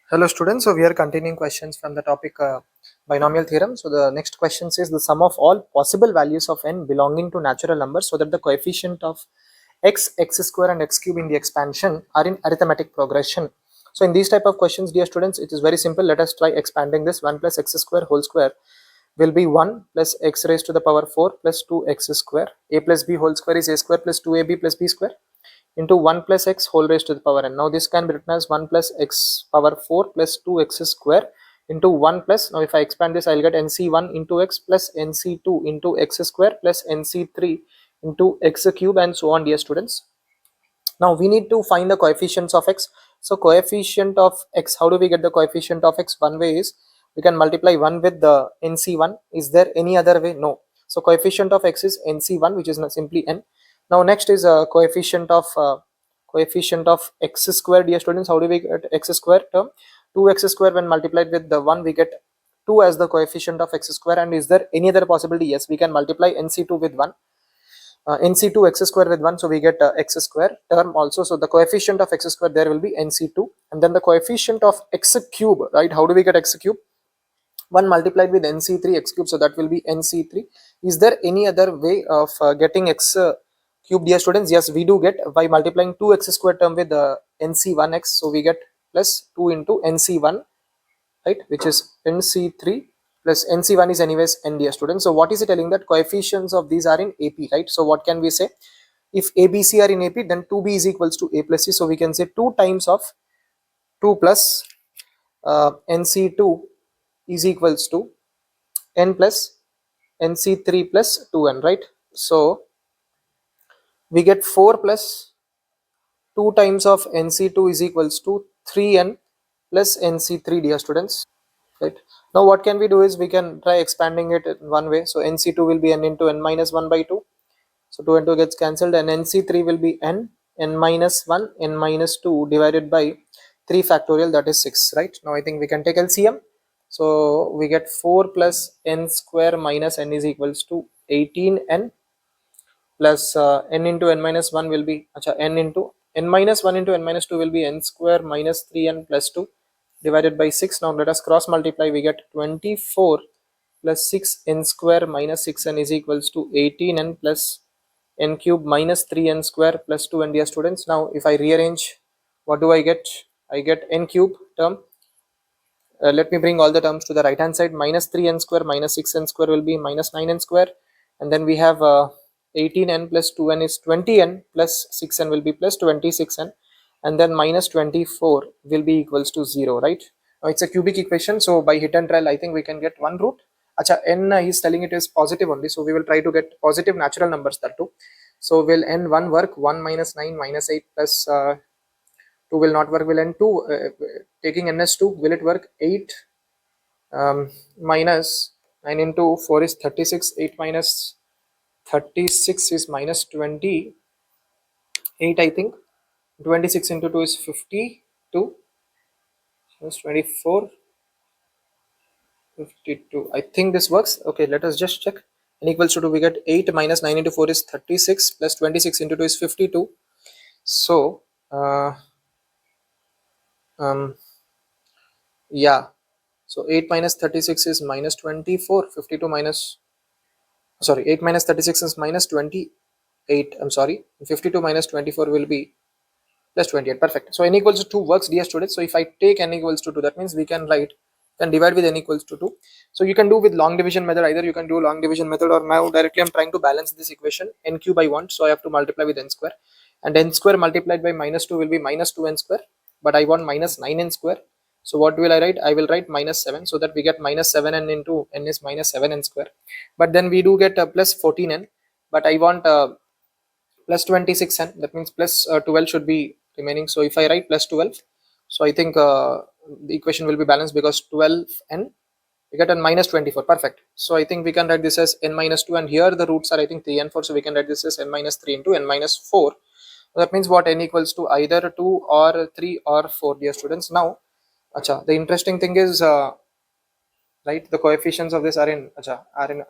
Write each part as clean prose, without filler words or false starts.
Hello students, so we are continuing questions from the topic binomial theorem. So the next question says the sum of all possible values of n belonging to natural numbers so that the coefficient of x, x square and x cube in the expansion are in arithmetic progression. So in these type of questions, dear students, it is very simple. Let us try expanding this. 1 plus x square whole square will be 1 plus x raised to the power 4 plus 2x square. A plus b whole square is a square plus 2ab plus b square into 1 plus x whole raised to the power n. Now this can be written as 1 plus x power 4 plus 2x square into 1 plus, now if I expand this, I'll get nc1 into x plus nc2 into x square plus nc3 into x cube and so on, dear students. Now we need to find the coefficients of x. So coefficient of x, how do we get the coefficient of x? One way is we can multiply 1 with the nc1. Is there any other way? No. So coefficient of x is nc1, which is simply n. Now next is a coefficient of x square, dear students. How do we get x square term? 2x square when multiplied with the 1, we get 2 as the coefficient of x square. And is there any other possibility? Yes, we can multiply nc2 with 1. nc2 x square with 1, so we get x square term also. So the coefficient of x square there will be nc2, and then the coefficient of x cube, right? How do we get x cube? 1 multiplied with nc3 x cube, so that will be nc3. Is there any other way of getting x cube, dear students? Yes, we do get by multiplying 2x square term with nc1x, so we get plus 2 into nc1, right, which is nc3 plus nc1 is anyways n, dear students. So what is it telling? That coefficients of these are in AP, right? So what can we say? If ABC are in AP, then 2B is equals to A plus C. So we can say 2 times of 2 plus nc2 is equals to n plus nc3 plus 2n, right? So we get 4 plus 2 times of nc2 is equals to 3n plus nc3, dear students, right? Now what can we do is we can try expanding it in one way. So nc2 will be n into n minus 1 by 2, so 2 and 2 gets cancelled, and nc3 will be n minus 1 n minus 2 divided by 3 factorial, that is 6, right? Now I think we can take LCM. So we get 4 plus n square minus n is equals to 18n plus n into n minus 1 will be n into n minus 1 into n minus 2 will be n square minus 3n plus 2 divided by 6. Now let us cross multiply. We get 24 plus 6 n square minus 6n is equals to 18n plus n cube minus 3n square plus 2n, dear students. Now if I rearrange, what do I get? I get n cube term. Let me bring all the terms to the right hand side. Minus 3n square minus 6n square will be minus 9n square, and then we have 18n plus 2n is 20n plus 6n will be plus 26n, and then minus 24 will be equals to 0, right? Now it's a cubic equation, so by hit and trial I think we can get one root. N is telling it is positive only, so we will try to get positive natural numbers, that too. So will n 1 work? 1 minus 9 minus 8 plus 2 will not work. Will n2 taking ns2, will it work? 8 minus 9 into 4 is 36. 8 minus 36 is minus 28, I think. 26 into 2 is 52 plus 24, 52. I think this works. Okay, let us just check. N equals to 2, we get 8 minus 9 into 4 is 36 plus 26 into 2 is 52. So yeah, so 8 minus 36 is minus 24. 52 minus, sorry, 8 minus 36 is minus 28. I'm sorry, 52 minus 24 will be plus 28. Perfect. So n equals to 2 works, dear students. So if I take n equals to 2, that means we can divide with n equals to 2. So you can do with long division method. Either you can do long division method, or now directly I'm trying to balance this equation. N cube I want, so I have to multiply with n square, and n square multiplied by minus 2 will be minus 2n square, but I want minus 9n square. So what will I write? I will write minus 7, so that we get minus 7n into n is minus 7n square. But then we do get plus 14n, but I want plus 26n, that means plus 12 should be remaining. So if I write plus 12, so I think the equation will be balanced, because 12n we get n minus 24. Perfect. So I think we can write this as n minus 2, and here the roots are I think 3 and 4, so we can write this as n minus 3 into n minus 4. That means what? N equals to either 2 or 3 or 4, dear students. Now the interesting thing is right, the coefficients of this are in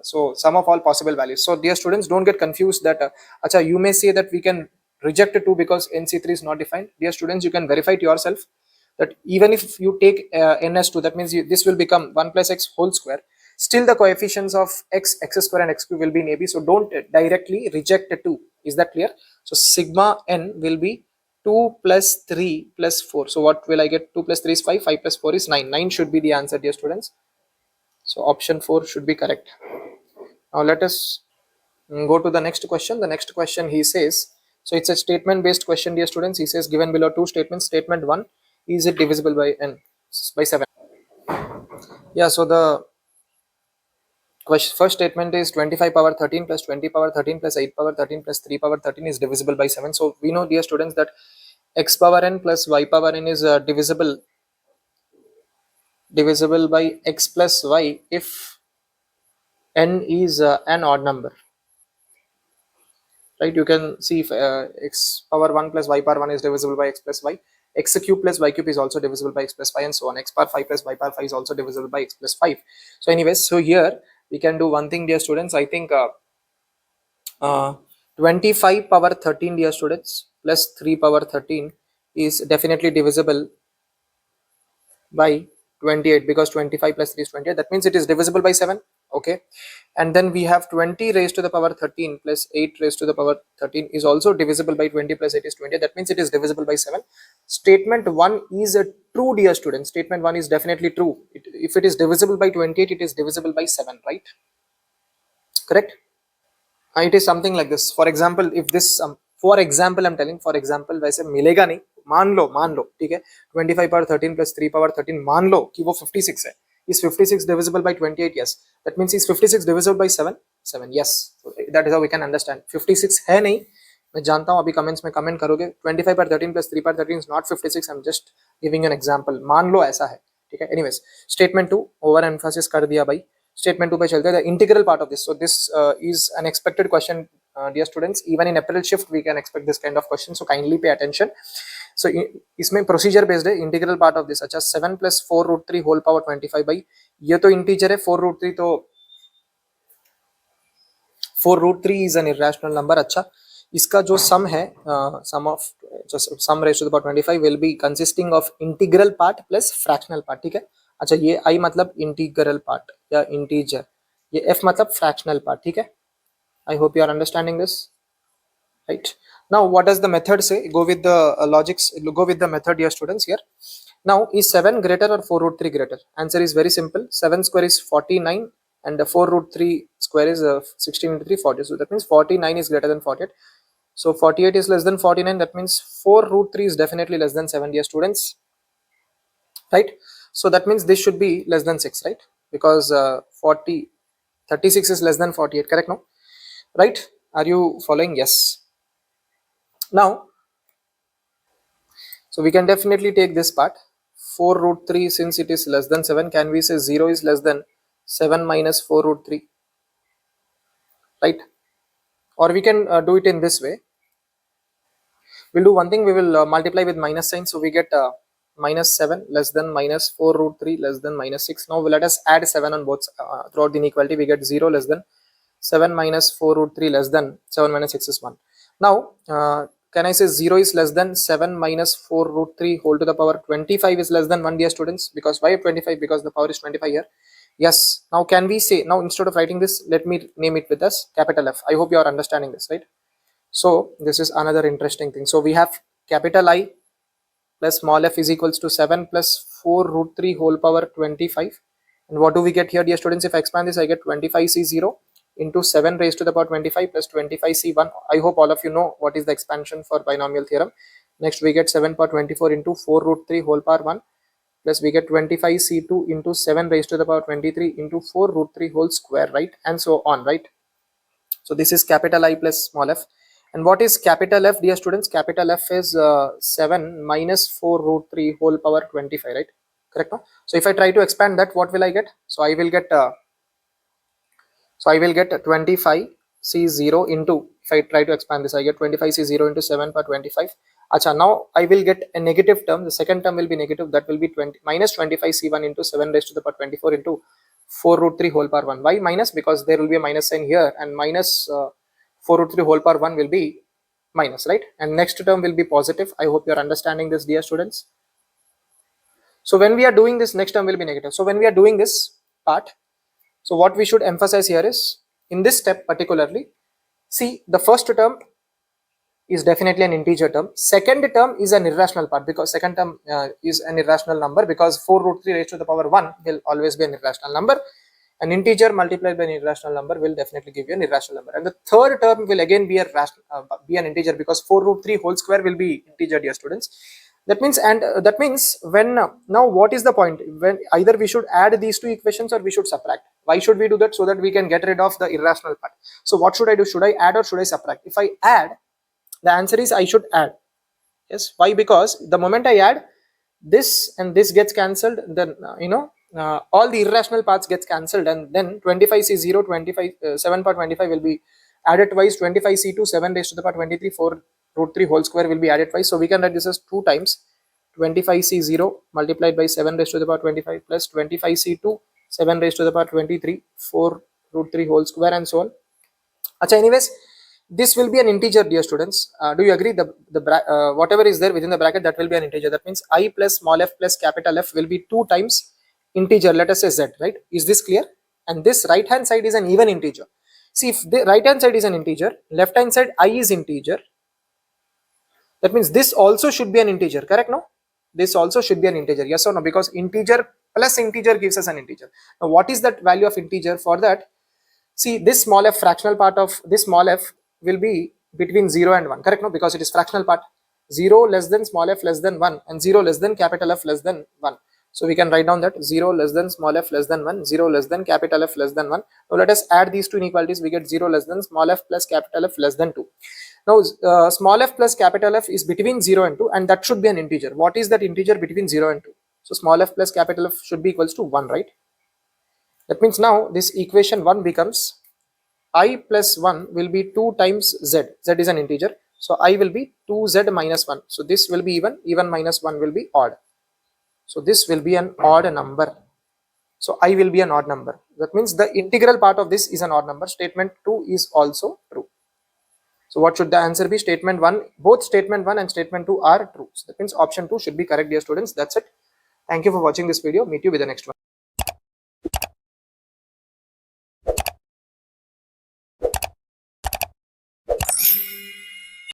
so sum of all possible values. So dear students, don't get confused that you may say that we can reject 2 because nc3 is not defined. Dear students, you can verify it yourself. that even if you take n as 2, that means this will become 1 plus x whole square. Still the coefficients of x square and x cube will be in AB, so don't directly reject 2. Is that clear? So sigma n will be 2 plus 3 plus 4. So what will I get? 2 plus 3 is 5, 5 plus 4 is 9. 9 should be the answer, dear students. So option 4 should be correct. Now let us go to the next question. The next question he says, so it's a statement based question, dear students. He says given below two statements. Statement 1, is it divisible by n by 7? Yeah, so the first statement is 25 power 13 plus 20 power 13 plus 8 power 13 plus 3 power 13 is divisible by 7. So we know, dear students, that x power n plus y power n is divisible by x plus y if n is an odd number, right? You can see if x power 1 plus y power 1 is divisible by x plus y, x cube plus y cube is also divisible by x plus 5, and so on. X power 5 plus y power 5 is also divisible by x plus 5. So anyways, so here we can do one thing, dear students. I think 25 power 13, dear students, plus 3 power 13 is definitely divisible by 28, because 25 plus 3 is 28. That means it is divisible by 7. Okay, and then we have 20 raised to the power 13 plus 8 raised to the power 13 is also divisible by 20 plus 8 is 20. That means it is divisible by 7. Statement 1 is a true, dear student. Statement 1 is definitely true. If it is divisible by 28, it is divisible by 7, right? Correct. It is something like this. For example, if this for example I'm telling, for example वैसे मिलेगा नहीं, मान लो ठीक है, 25 power 13 plus 3 power 13 मान लो कि वो 56 है. Is 56 divisible by 28? Yes. That means is 56 divisible by 7? 7. Yes. So that is how we can understand. 56 है नहीं, मैं जानता हूँ, अभी कमेंट्स में कमेंट करोगे. 25 power 13 plus 3 power 13 is not 56. I'm just giving an example. मान लो ऐसा है, ठीक है. Anyways, statement 2 over emphasis कर दिया भाई. Statement 2 पे चलते हैं. The integral part of this. So this is an expected question, dear students. Even in April shift we can expect this kind of question. So kindly pay attention. So इसमें procedure based है. Integral part of this. अच्छा, 7 plus 4 root 3 whole power 25 भाई ये तो integer है. 4 root 3 तो 4 root 3 is an irrational number. अच्छा, इसका जो सम है, sum of sum raise to the power 25 will be consisting of integral part plus fractional part. ठीक है. अच्छा, ये आई मतलब इंटीग्रल पार्ट या इंटीजर, ये एफ मतलब फ्रैक्शनल पार्ट. ठीक है. I hope you are understanding this. Right. Now what does the method say? Go with the logics, go with the method, dear students. Here now, is 7 greater or 4 root 3 greater? Answer is very simple. 7 square is 49 and 4 root 3 square is 16 into 3 40. So that means 49 is greater than 48. So 48 is less than 49. That means 4 root 3 is definitely less than 7, dear students, right? So that means this should be less than 6, right? Because 36 is less than 48, correct? No, right? Are you following? Yes. Now, so we can definitely take this part. 4 root 3, since it is less than 7, can we say 0 is less than 7 minus 4 root 3, right? Or we can do it in this way. We'll do one thing, we will multiply with minus sign. So we get minus 7 less than minus 4 root 3 less than minus 6. Now let us add 7 on both throughout the inequality. We get 0 less than 7 minus 4 root 3 less than 7 minus 6 is 1. Now can I say 0 is less than 7 minus 4 root 3 whole to the power 25 is less than 1, dear students? Because why 25? Because the power is 25 here. Yes. Now can we say, now instead of writing this, let me name it with us capital F. I hope you are understanding this, right? So this is another interesting thing. So we have capital I plus small f is equals to 7 plus 4 root 3 whole power 25. And what do we get here, dear students? If I expand this, I get 25c0 into 7 raised to the power 25 plus 25c1. I hope all of you know what is the expansion for binomial theorem. Next we get 7 power 24 into 4 root 3 whole power 1 plus we get 25c2 into 7 raised to the power 23 into 4 root 3 whole square, right? And so on, right? So this is capital I plus small f. And what is capital F, dear students? Capital F is 7 minus 4 root 3 whole power 25, right? Correct, no? So if I try to expand that, what will I get? So I will get 25c0 into, if I try to expand this, I get 25c0 into 7 per 25. Acha, now I will get a negative term. The second term will be negative. That will be 20 minus 25c1 into 7 raised to the power 24 into 4 root 3 whole power 1. Why minus? Because there will be a minus sign here, and minus 4 root 3 whole power 1 will be minus, right? And next term will be positive. I hope you are understanding this, dear students. So when we are doing this, next term will be negative. So when we are doing this part, so what we should emphasize here is, in this step particularly, see, the first term is definitely an integer term. Second term is an irrational part, because second term is an irrational number, because 4 root 3 raised to the power 1 will always be an irrational number. An integer multiplied by an irrational number will definitely give you an irrational number. And the third term will again be be an integer, because 4 root 3 whole square will be integer, dear students. That means, that means when now what is the point? When either we should add these two equations or we should subtract. Why should we do that? So that we can get rid of the irrational part. So what should I do? Should I add or should I subtract? If I add, the answer is I should add. Yes. Why? Because the moment I add, this and this gets cancelled, then all the irrational parts gets cancelled, and then 25c0 25 7 power 25 will be added twice, 25c2 7 raised to the power 23 4 root 3 whole square will be added twice. So we can write this as 2 times 25c0 multiplied by 7 raised to the power 25 plus 25c2 7 raised to the power 23 4 root 3 whole square, and so on. Achha, anyways, this will be an integer, dear students. Do you agree? Whatever is there within the bracket, that will be an integer. That means I plus small f plus capital F will be 2 times integer, let us say z, right? Is this clear? And this right hand side is an even integer. See, if the right hand side is an integer, left hand side I is integer, that means this also should be an integer, correct? No, this also should be an integer, yes or no? Because integer plus integer gives us an integer. Now what is that value of integer? For that, see, this small f, fractional part of this small f will be between 0 and 1, correct? No, because it is fractional part. 0 less than small f less than 1 and 0 less than capital F less than 1. So we can write down that 0 less than small f less than 1, 0 less than capital F less than 1. Now let us add these two inequalities. We get 0 less than small f plus capital F less than 2. Now small f plus capital F is between 0 and 2, and that should be an integer. What is that integer between 0 and 2? So small f plus capital F should be equals to 1, right? That means now this equation 1 becomes I plus 1 will be 2 times z. Z is an integer. So I will be 2z minus 1. So this will be even. Even minus 1 will be odd. So this will be an odd number. So I will be an odd number. That means the integral part of this is an odd number. Statement 2 is also true. So what should the answer be? Statement 1. Both statement 1 and statement 2 are true. So that means option 2 should be correct, dear students. That's it. Thank you for watching this video. Meet you with the next one.